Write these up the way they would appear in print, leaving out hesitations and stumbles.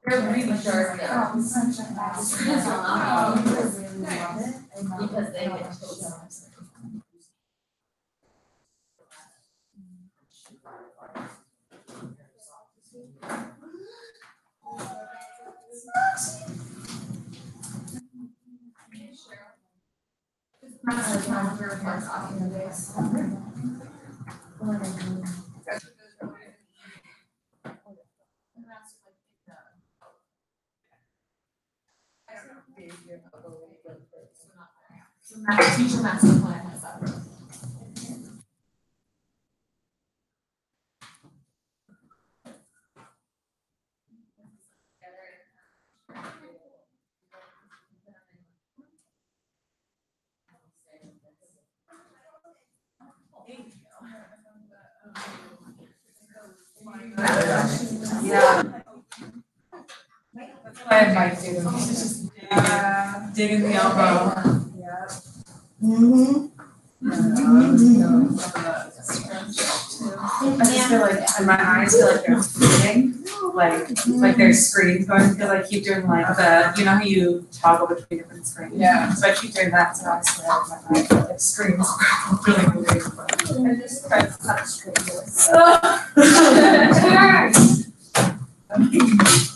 They're really sure because they get chosen. Teacher master plan has that. Yeah. That's what I might do. Just dig in the elbow. Yeah. I just feel like my eyes feel like they're fading, like there's screens going because I keep doing like the, you know how you toggle between different screens. Yeah. So I keep doing that, so I swear my eyes like screens really moving. I just tried to touch screens. I'm doing this.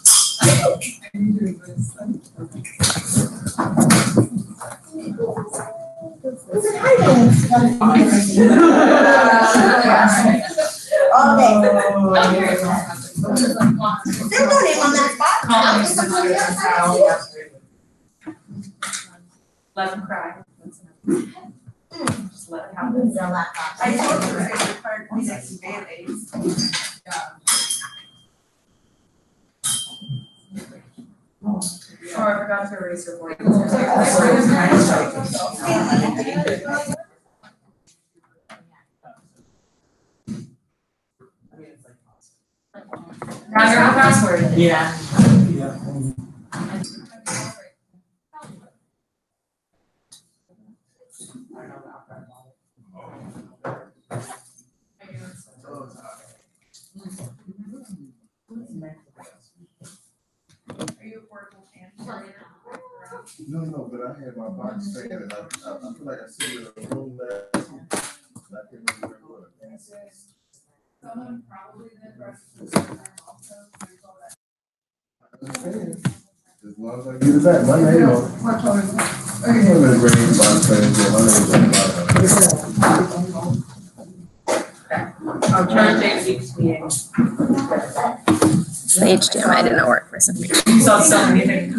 All day. There's no name on that spot. Let them cry. Just let it happen. I told you it required Kleenex and Band-Aids. Oh, I forgot to erase your voice. Now your password. Yeah. Are you working No, but I had my box taken and I feel like I sit in a room last week. I can't remember where it was. Someone probably did breakfast also. As long as I get it back, my name on it. I ain't gonna bring the box taken, my name's on the bottom. I'll try to take these meetings. The HDMI didn't work for some reason. You saw so many things.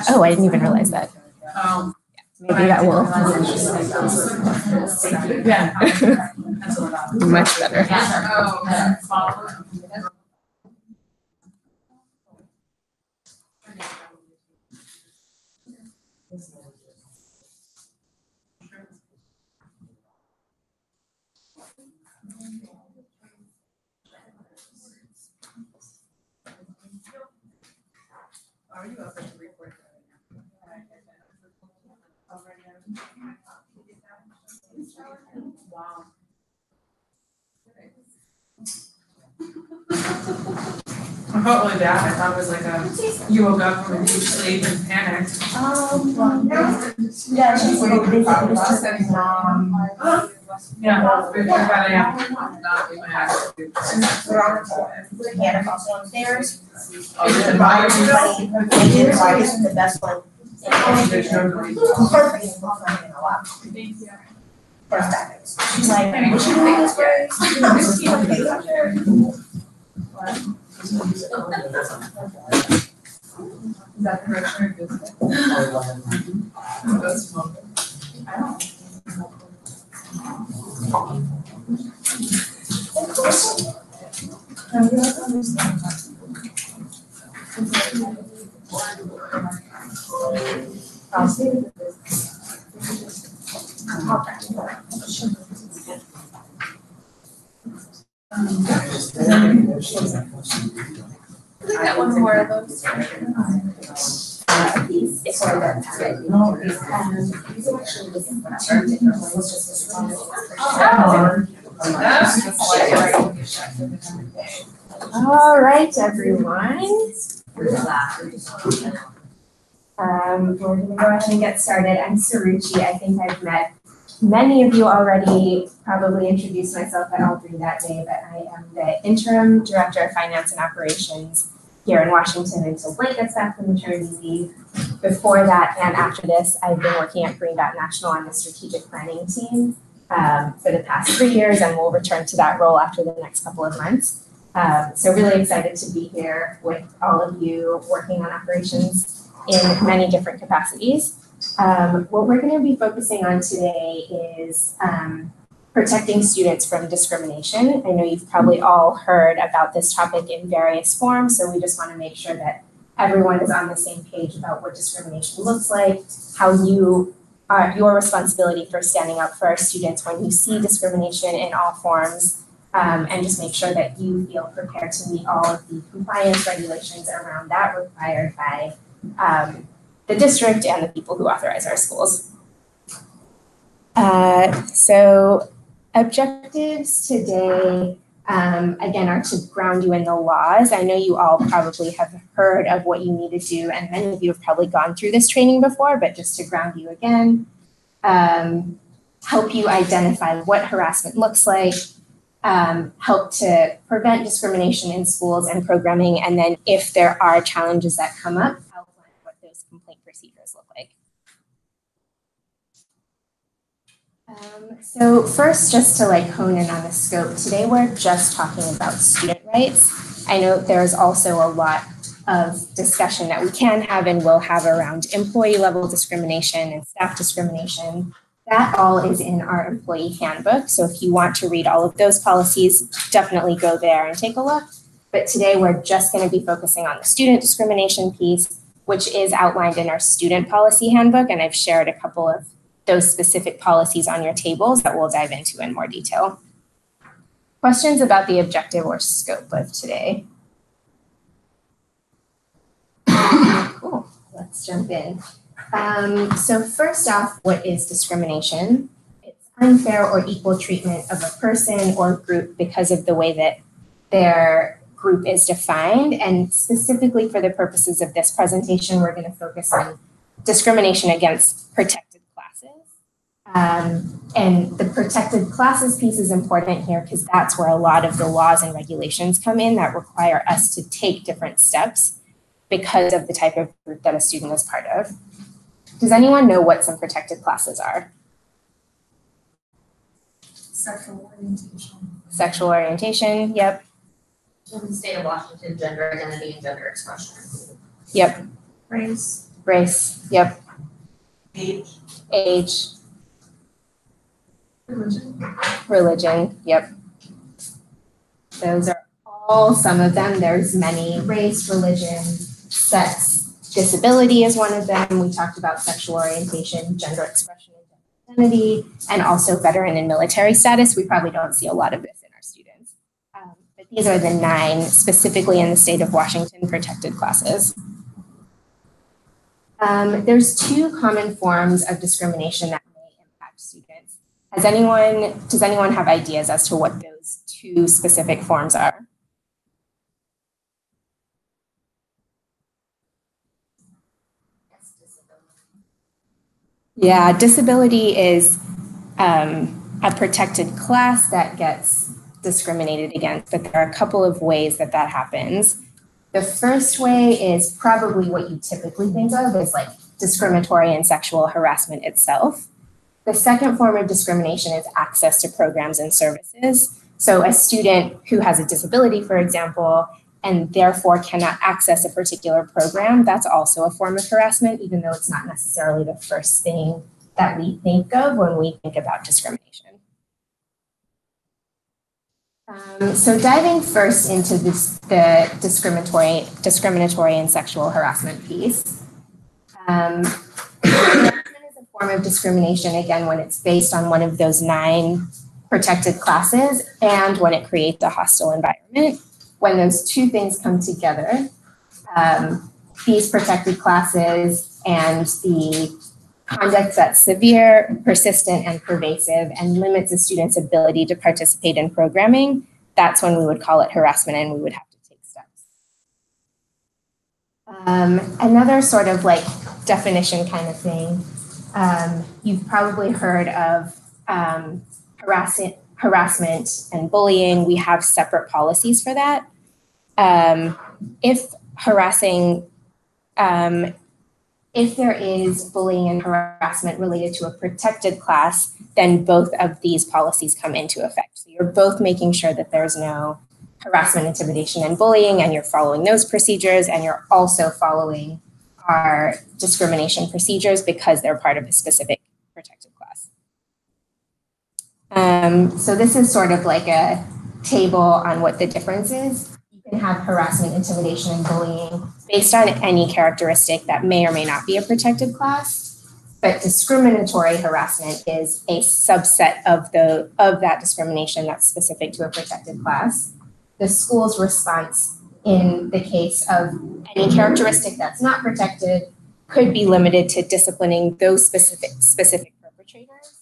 Oh, I didn't even realize that. Maybe I will. Yeah. Much better. Are you up at the report? Wow. I felt really bad. I thought it was like you woke up from a deep sleep and panicked. Yeah, she's like, they said Yeah. we're on the mechanic also downstairs. Everybody, the best one. Perfect. Thank you. Perfect. She's like, we should make this great. Is that the direction of business? That's fun. I don't. I got one more of those. All right, everyone. We're gonna go ahead and get started. I'm Saruchi. I think I've met many of you already, probably introduced myself at all three that day, but I am the Interim Director of Finance and Operations here in Washington until Blake gets back from maternity leave. Before that and after this, I've been working at Green Dot National on the strategic planning team for the past 3 years, and we'll return to that role after the next couple of months. So really excited to be here with all of you working on operations in many different capacities. What we're going to be focusing on today is protecting students from discrimination. I know you've probably all heard about this topic in various forms, so we just want to make sure that everyone is on the same page about what discrimination looks like, how you are, your responsibility for standing up for our students when you see discrimination in all forms, and just make sure that you feel prepared to meet all of the compliance regulations around that required by the district and the people who authorize our schools. So objectives today, again, are to ground you in the laws. I know you all probably have heard of what you need to do, and many of you have probably gone through this training before, but just to ground you again, help you identify what harassment looks like, help to prevent discrimination in schools and programming, and then if there are challenges that come up, outline what those complaint procedures look like. So first, just to hone in on the scope, today we're just talking about student rights. I know there's also a lot of discussion that we can have and will have around employee level discrimination and staff discrimination. That all is in our employee handbook. So if you want to read all of those policies, definitely go there and take a look. But today we're just going to be focusing on the student discrimination piece, which is outlined in our student policy handbook. And I've shared a couple of those specific policies on your tables that we'll dive into in more detail. Questions about the objective or scope of today? Cool, let's jump in. So first off, what is discrimination? It's unfair or equal treatment of a person or group because of the way that their group is defined. And specifically for the purposes of this presentation, we're going to focus on discrimination against protected classes. And the protected classes piece is important here because that's where a lot of the laws and regulations come in that require us to take different steps because of the type of group that a student is part of. Does anyone know what some protected classes are? Sexual orientation. Sexual orientation, yep. In the state of Washington, gender identity and gender expression. Yep. Race. Race, yep. Age. Age. Religion. Yep. Those are all some of them. There's many. Race, religion, sex, disability is one of them. We talked about sexual orientation, gender expression, and gender identity, and also veteran and military status. We probably don't see a lot of this in our students. But these are the 9 specifically in the state of Washington protected classes. There's 2 common forms of discrimination that may impact students. Does anyone have ideas as to what those 2 specific forms are? Yeah, disability is a protected class that gets discriminated against, but there are a couple of ways that that happens. The first way is probably what you typically think of as discriminatory and sexual harassment itself. The second form of discrimination is access to programs and services. So a student who has a disability, for example, and therefore cannot access a particular program, that's also a form of harassment, even though it's not necessarily the first thing that we think of when we think about discrimination. So diving first into the discriminatory and sexual harassment piece, form of discrimination, again, when it's based on one of those 9 protected classes and when it creates a hostile environment. When those two things come together, these protected classes and the conduct that's severe, persistent, and pervasive and limits a student's ability to participate in programming, that's when we would call it harassment and we would have to take steps. Another sort of like definition kind of thing, you've probably heard of harassment and bullying. We have separate policies for that. If there is bullying and harassment related to a protected class, then both of these policies come into effect. So you're both making sure that there's no harassment, intimidation, and bullying, and you're following those procedures, and you're also following our discrimination procedures because they're part of a specific protected class. So this is sort of like a table on what the difference is. You can have harassment, intimidation, and bullying based on any characteristic that may or may not be a protected class, but discriminatory harassment is a subset of that discrimination that's specific to a protected class. The school's response in the case of any characteristic that's not protected could be limited to disciplining those specific perpetrators.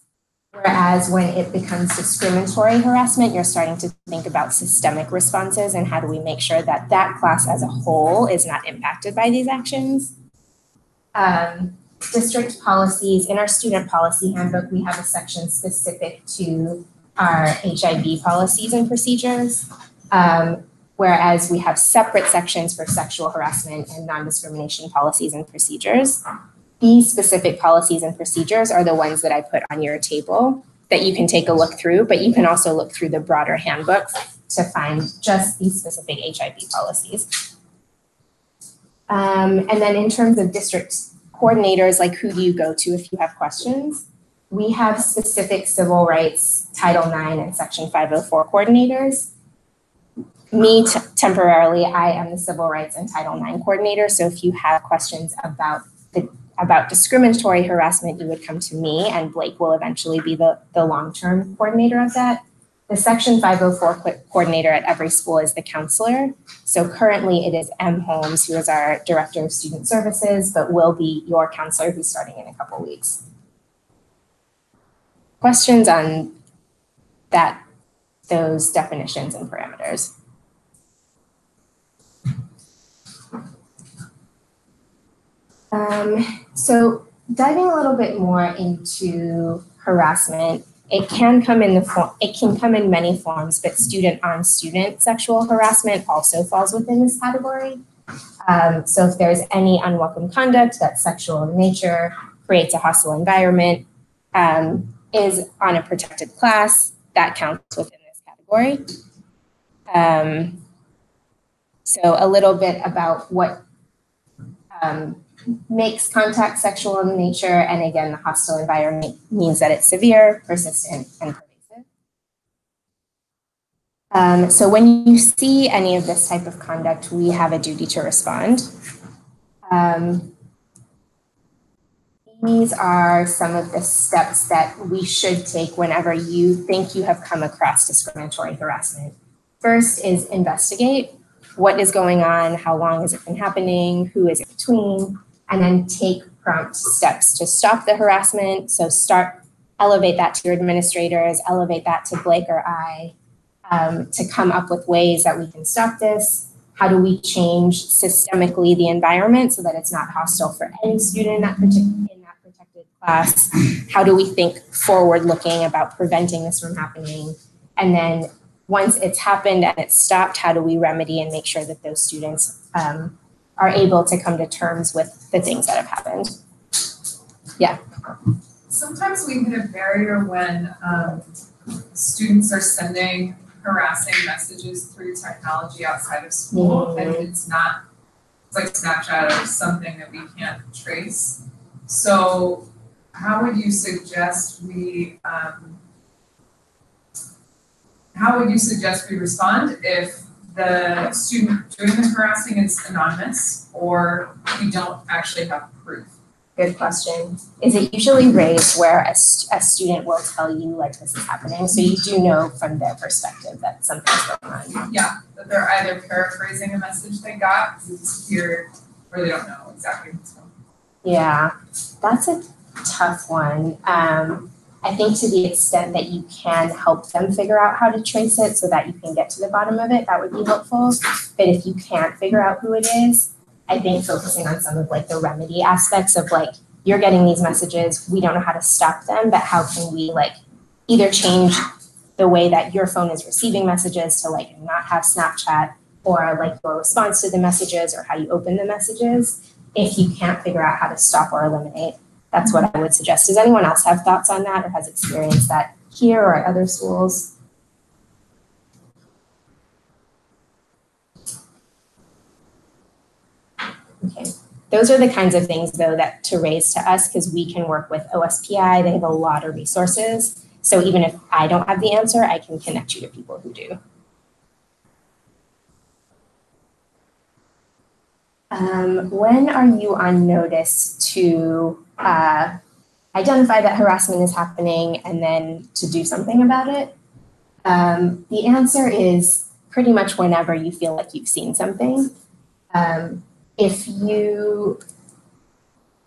Whereas when it becomes discriminatory harassment, you're starting to think about systemic responses and how do we make sure that that class as a whole is not impacted by these actions. District policies, in our student policy handbook, we have a section specific to our HIV policies and procedures, whereas we have separate sections for sexual harassment and non-discrimination policies and procedures. These specific policies and procedures are the ones that I put on your table that you can take a look through, but you can also look through the broader handbook to find just these specific HIV policies. And then in terms of district coordinators, like who do you go to if you have questions? We have specific civil rights, Title IX and Section 504 coordinators. Me, temporarily, I am the civil rights and Title IX coordinator. So if you have questions about discriminatory harassment, you would come to me, and Blake will eventually be the long-term coordinator of that. The Section 504 coordinator at every school is the counselor. So currently it is M. Holmes, who is our Director of Student Services, but will be your counselor who's starting in a couple weeks. Questions on those definitions and parameters? So diving a little bit more into harassment, it can come in many forms, but student-on-student sexual harassment also falls within this category. So if there's any unwelcome conduct that's sexual in nature, creates a hostile environment, is on a protected class, that counts within this category. So a little bit about what makes contact sexual in nature, and again, the hostile environment means that it's severe, persistent, and pervasive. So when you see any of this type of conduct, we have a duty to respond. These are some of the steps that we should take whenever you think you have come across discriminatory harassment. First is investigate. What is going on? How long has it been happening? Who is it between? And then take prompt steps to stop the harassment. So elevate that to your administrators, elevate that to Blake or I, to come up with ways that we can stop this. How do we change systemically the environment so that it's not hostile for any student in that protected class? How do we think forward-looking about preventing this from happening? And then once it's happened and it's stopped, how do we remedy and make sure that those students are able to come to terms with the things that have happened? Yeah. Sometimes we hit a barrier when students are sending harassing messages through technology outside of school, and it's like Snapchat or something that we can't trace. So how would you suggest we respond if the student doing the harassing is anonymous or we don't actually have proof? Good question. Is it usually raised where a student will tell you like this is happening? So you do know from their perspective that something's going on. Yeah, that they're either paraphrasing a message they got, because it's weird, or they don't know exactly what's going on. Yeah, that's a tough one. I think to the extent that you can help them figure out how to trace it so that you can get to the bottom of it, that would be helpful. But if you can't figure out who it is, I think focusing on some of like the remedy aspects of like, you're getting these messages, we don't know how to stop them, but how can we like either change the way that your phone is receiving messages to like not have Snapchat, or like your response to the messages or how you open the messages. If you can't figure out how to stop or eliminate, that's what I would suggest. Does anyone else have thoughts on that or has experienced that here or at other schools? Okay. Those are the kinds of things though that to raise to us, because we can work with OSPI. They have a lot of resources. So even if I don't have the answer, I can connect you to people who do. When are you on notice to identify that harassment is happening and then to do something about it? The answer is pretty much whenever you feel like you've seen something. If you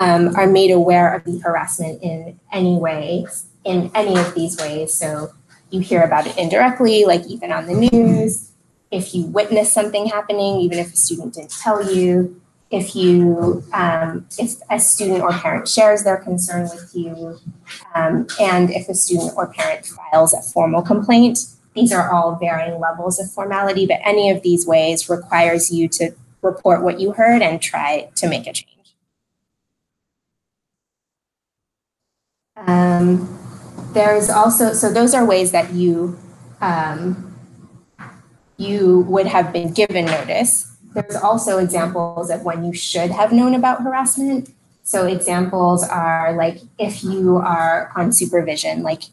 are made aware of the harassment in any way, in any of these ways, so you hear about it indirectly, like even on the news, if you witness something happening, even if a student didn't tell you, if you, if a student or parent shares their concern with you, and if a student or parent files a formal complaint, these are all varying levels of formality, but any of these ways requires you to report what you heard and try to make a change. There's also, so those are ways that you, you would have been given notice. There's also examples of when you should have known about harassment. So examples are like if you are on supervision, like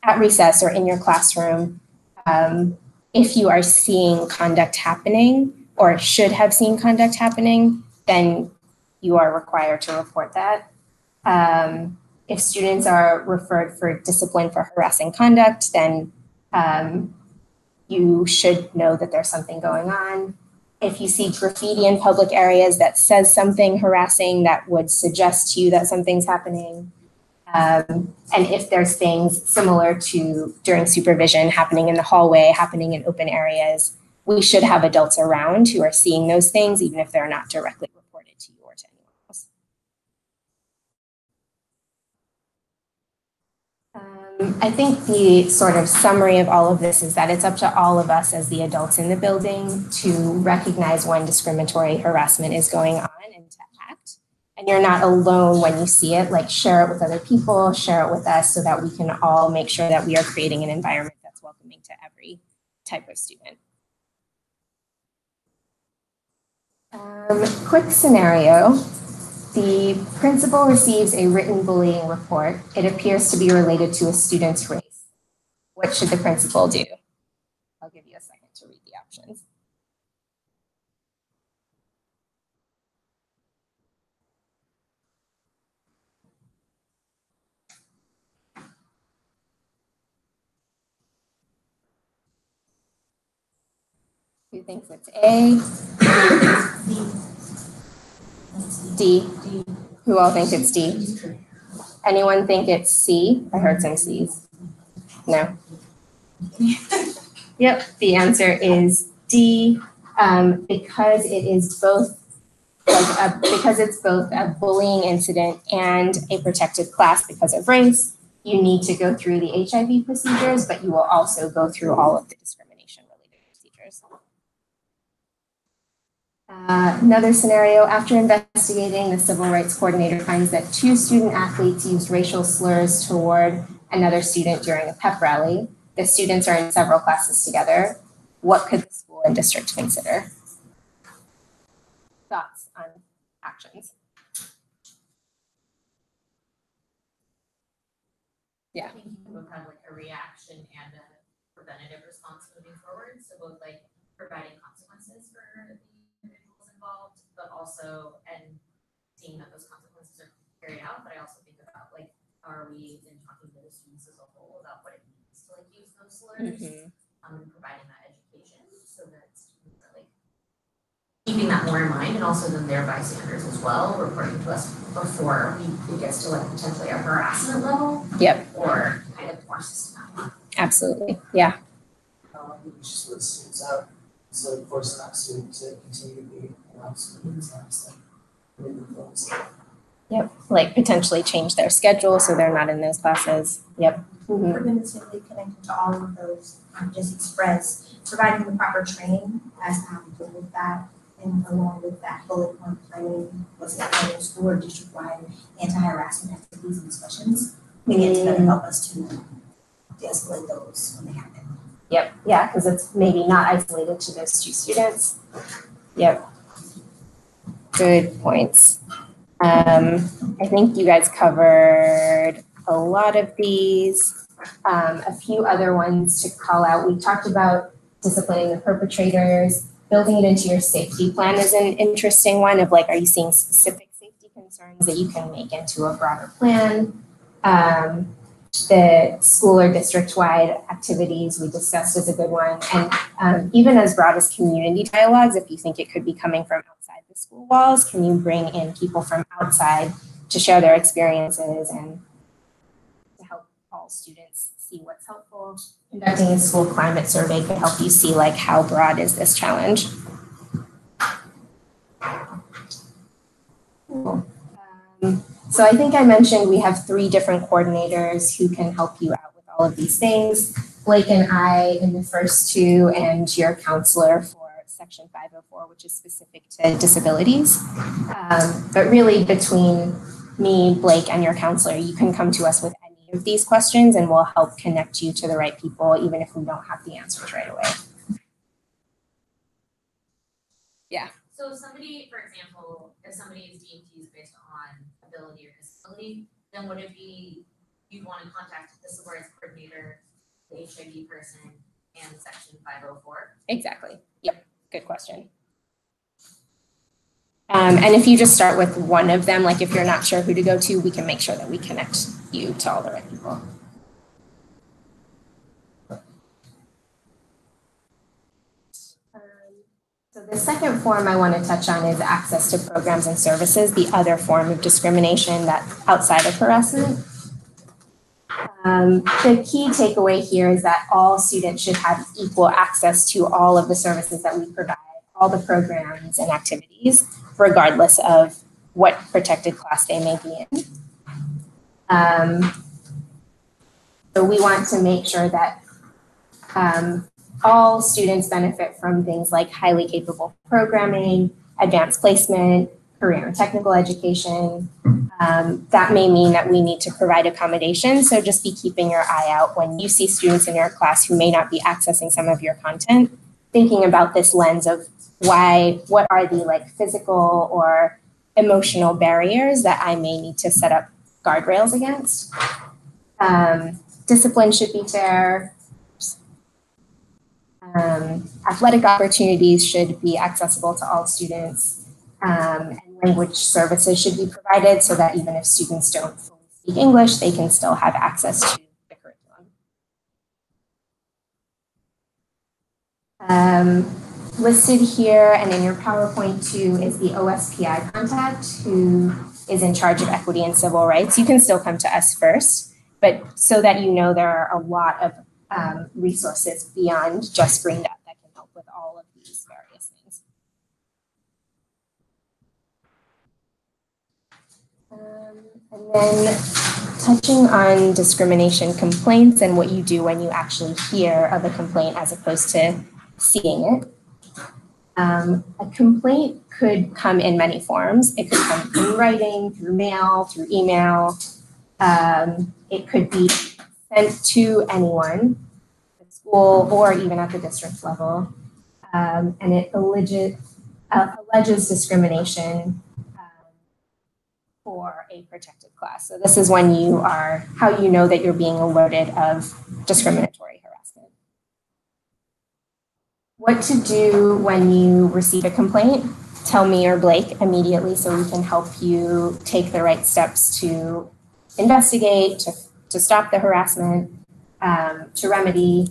at recess or in your classroom, if you are seeing conduct happening or should have seen conduct happening, then you are required to report that. If students are referred for discipline for harassing conduct, then you should know that there's something going on. If you see graffiti in public areas that says something harassing, that would suggest to you that something's happening. And if there's things similar to during supervision happening in the hallway, happening in open areas, we should have adults around who are seeing those things, even if they're not directly reported to you or to anyone else. I think the sort of summary of all of this is that it's up to all of us as the adults in the building to recognize when discriminatory harassment is going on and to act. And you're not alone when you see it, like share it with other people, share it with us so that we can all make sure that we are creating an environment that's welcoming to every type of student. Quick scenario. The principal receives a written bullying report. It appears to be related to a student's race. What should the principal do? I'll give you a second to read the options. Who thinks it's A? D. Who all think it's D? Anyone think it's C? I heard some C's. No. Yep, the answer is D, because it is both because it's both a bullying incident and a protected class because of race. You need to go through the HIV procedures, but you will also go through all of the discrimination related procedures. Another scenario, after investigating, the civil rights coordinator finds that 2 student athletes used racial slurs toward another student during a pep rally. The students are in several classes together. What could the school and district consider? Thoughts on actions? Yeah. I think you can both have like a reaction and a preventative response moving forward. So both like providing consequences for the individuals involved, but also and seeing that those consequences are carried out, but I also think about like, are we then talking to the students as a whole about what it means to like use those slurs? And providing that education so that students are like keeping that more in mind, and also then their bystanders as well reporting to us before it gets to like potentially a harassment level. Yep. Or kind of more systematic. Absolutely. Yeah. I think we should split students out, so forcing that student to continue to be around students and influence. Yep. Like potentially change their schedule so they're not in those classes. Yep. Organizationally connected to all of those, just express, providing the proper training as to how to deal with that, and along with that bullet point planning, what's that in school or district-wide anti-harassment activities and discussions. I think it's gonna help us to de-escalate those when they happen. Yep. Yeah, because it's maybe not isolated to those 2 students. Yep. Good points. I think you guys covered a lot of these. A few other ones to call out. We talked about disciplining the perpetrators. Building it into your safety plan is an interesting one of like, are you seeing specific safety concerns that you can make into a broader plan? The school or district-wide activities we discussed is a good one. And even as broad as community dialogues, if you think it could be coming from outside the school walls, can you bring in people from outside to share their experiences and to help all students see what's helpful? Conducting a school climate survey could help you see like how broad is this challenge. Cool. So I think I mentioned we have 3 different coordinators who can help you out with all of these things. Blake and I in the first 2, and your counselor for section 504, which is specific to disabilities. But really between me, Blake, and your counselor, you can come to us with any of these questions and we'll help connect you to the right people, even if we don't have the answers right away. Yeah. So somebody, for example, if somebody is deemed to use based on ability or disability, then would it be, you'd want to contact the civil rights coordinator, the HIV person, and section 504? Exactly. Yep. Good question. And if you just start with one of them, like if you're not sure who to go to, we can make sure that we connect you to all the right people. So the second form I want to touch on is access to programs and services, the other form of discrimination that's outside of harassment. The key takeaway here is that all students should have equal access to all of the services that we provide, all the programs and activities, regardless of what protected class they may be in. So we want to make sure that all students benefit from things like highly capable programming, advanced placement, career and technical education. That may mean that we need to provide accommodation. So just be keeping your eye out when you see students in your class who may not be accessing some of your content, thinking about this lens of what are the like physical or emotional barriers that I may need to set up guardrails against. Discipline should be fair. Athletic opportunities should be accessible to all students, and language services should be provided so that even if students don't fully speak English, they can still have access to the curriculum. Listed here and in your PowerPoint too is the OSPI contact who is in charge of equity and civil rights. You can still come to us first, but so that you know there are a lot of resources beyond just Green Dot that can help with all of these various things. And then touching on discrimination complaints and what you do when you actually hear of a complaint as opposed to seeing it. A complaint could come in many forms. It could come in writing, through mail, through email. It could be sent to anyone, at school or even at the district level. And it alleges discrimination for a protected class. So this is when how you know that you're being alerted of discriminatory harassment. What to do when you receive a complaint. tell me or Blake immediately so we can help you take the right steps to investigate, to stop the harassment, to remedy,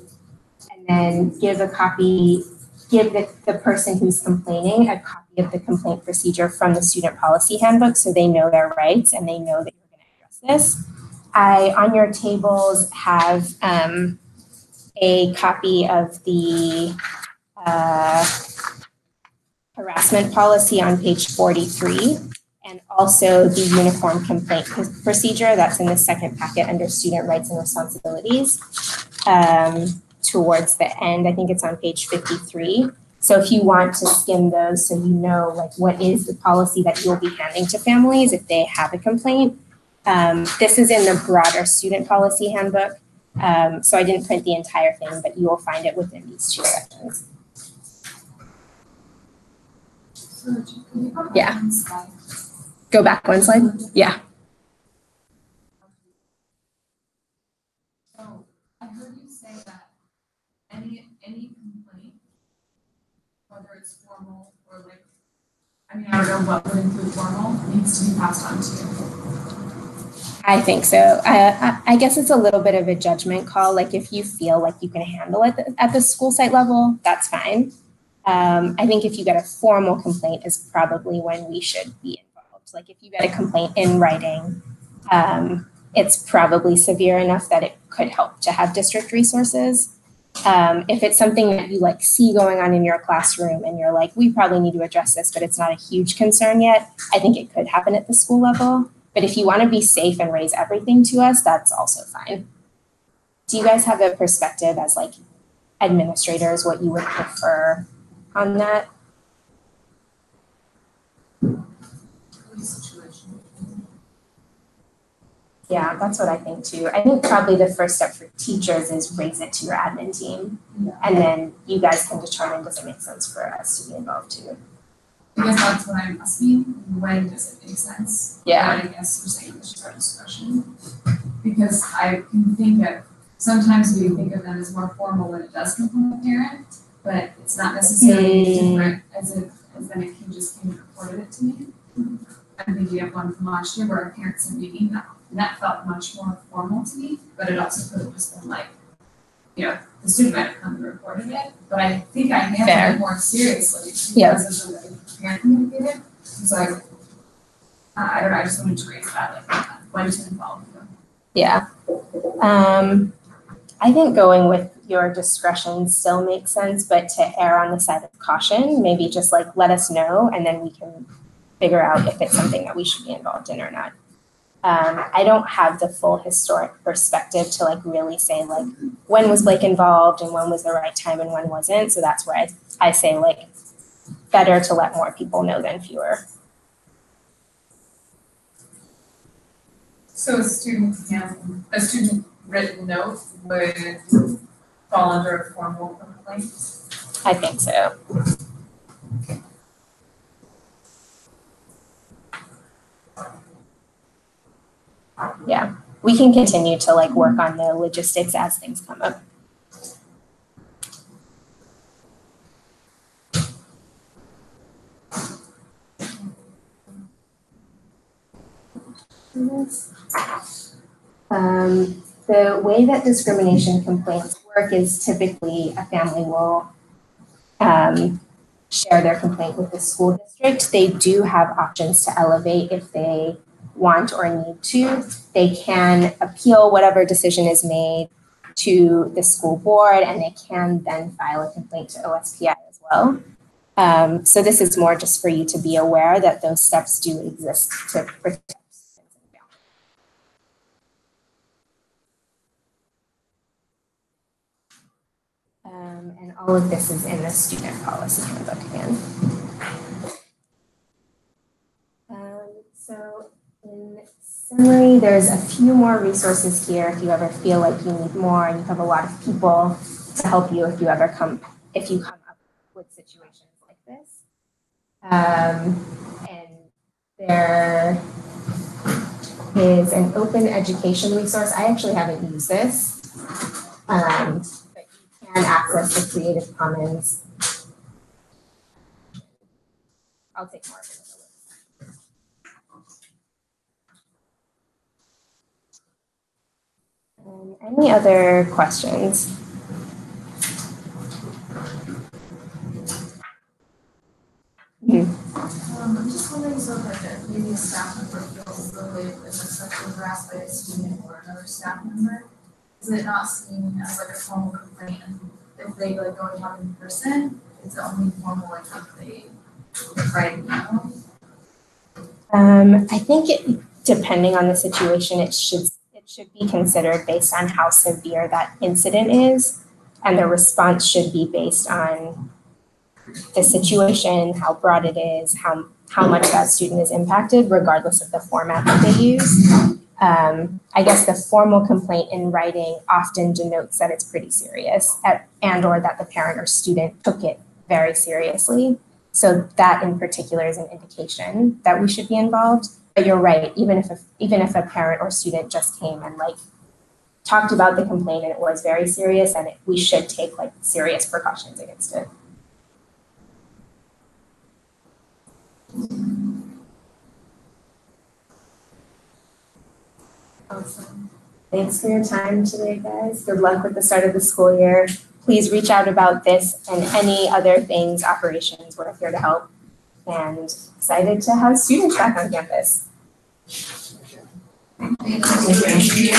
and then give the person who's complaining a copy of the complaint procedure from the student policy handbook so they know their rights and they know that you're going to address this. I, on your tables, have a copy of the harassment policy on page 43, and also the uniform complaint procedure that's in the second packet under student rights and responsibilities. Towards the end, I think it's on page 53. So if you want to skim those so you know like what is the policy that you'll be handing to families if they have a complaint. This is in the broader student policy handbook. So I didn't print the entire thing, but you will find it within these two sections. Yeah. Go back one slide. Yeah. So I heard you say that any complaint, whether it's formal or like, I don't know what would include formal, needs to be passed on to you. I think so. I guess it's a little bit of a judgment call. Like if you feel like you can handle it at the school site level, that's fine. I think if you get a formal complaint is probably when we should be involved. Like if you get a complaint in writing, it's probably severe enough that it could help to have district resources. If it's something that you like see going on in your classroom and you're like, we probably need to address this, but it's not a huge concern yet, I think it could happen at the school level. But if you want to be safe and raise everything to us, that's also fine. Do you guys have a perspective as like administrators, what you would prefer on that? Yeah, that's what I think too. I think probably the first step for teachers is raise it to your admin team. Yeah. And then you guys can determine, does it make sense for us to be involved too? Because that's what I'm asking, when does it make sense? Yeah. But I guess you're saying this is our discussion. Because I can think of, sometimes we think of them as more formal when it does come from a parent, but it's not necessarily different as then it can just came and reported it to me. I'm thinking of one from last year where our parents sent me an email, and that felt much more formal to me, but it also could have just been like, the student might have come and reported it, but I think I handled it more seriously because of the way the parent communicated. So I don't know, I just wanted to raise that, like when to involve them. Yeah. I think going with your discretion still makes sense, but to err on the side of caution, maybe just like let us know and then we can figure out if it's something that we should be involved in or not. I don't have the full historic perspective to like really say like when was Blake involved and when was the right time and when wasn't. So that's where I say like better to let more people know than fewer. So a student written note would fall under a formal complaint? I think so. Yeah, we can continue to like work on the logistics as things come up. The way that discrimination complaints work is typically a family will share their complaint with the school district. They do have options to elevate if they want or need to. They can appeal whatever decision is made to the school board, and they can then file a complaint to OSPI as well. So this is more just for you to be aware that those steps do exist to protect. And all of this is in the student policy handbook again. So in summary, there's a few more resources here if you ever feel like you need more and you have a lot of people to help you if you come up with situations like this. And there is an open education resource. I actually haven't used this. But you can access the Creative Commons I'll take more of it. Any other questions? I'm just wondering, so that maybe a staff member feels the way if it's sexually harassed by a student or another staff member, is it not seen as like a formal complaint? And if they like go and talk in person, it's only formal like if they write an email? I think depending on the situation, it should be considered based on how severe that incident is, and the response should be based on the situation, how broad it is, how much that student is impacted, regardless of the format that they use. I guess the formal complaint in writing often denotes that it's pretty serious and or that the parent or student took it very seriously. So that in particular is an indication that we should be involved. But you're right, even if a parent or student just came and like talked about the complaint and it was very serious, and we should take like serious precautions against it. Awesome. Thanks for your time today, guys. Good luck with the start of the school year. Please reach out about this and any other things, operations. We're here to help, and excited to have students back on campus. Thank you.